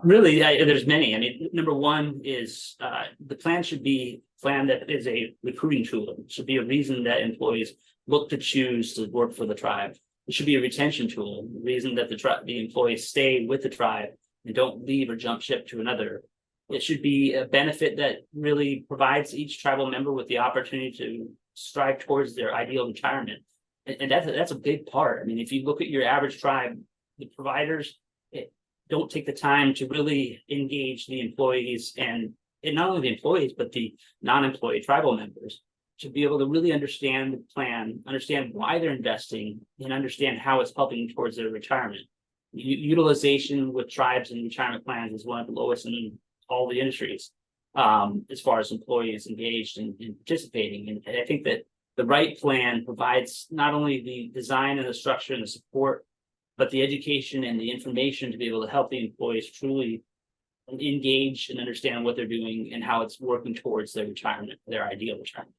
Really, there's many. I mean, number one is the plan should be a plan that is a recruiting tool. It should be a reason that employees look to choose to work for the tribe. It should be a retention tool, the reason that the employees stay with the tribe and don't leave or jump ship to another. It should be a benefit that really provides each tribal member with the opportunity to strive towards their ideal retirement. And that's a big part. I mean, if you look at your average tribe, the providers don't take the time to really engage the employees and not only the employees, but the non-employee tribal members to be able to really understand the plan, understand why they're investing, and understand how it's helping towards their retirement. Utilization with tribes and retirement plans is one of the lowest in all the industries, as far as employees engaged and participating. And I think that the right plan provides not only the design and the structure and the support, but the education and the information to be able to help the employees truly engage and understand what they're doing and how it's working towards their retirement, their ideal retirement.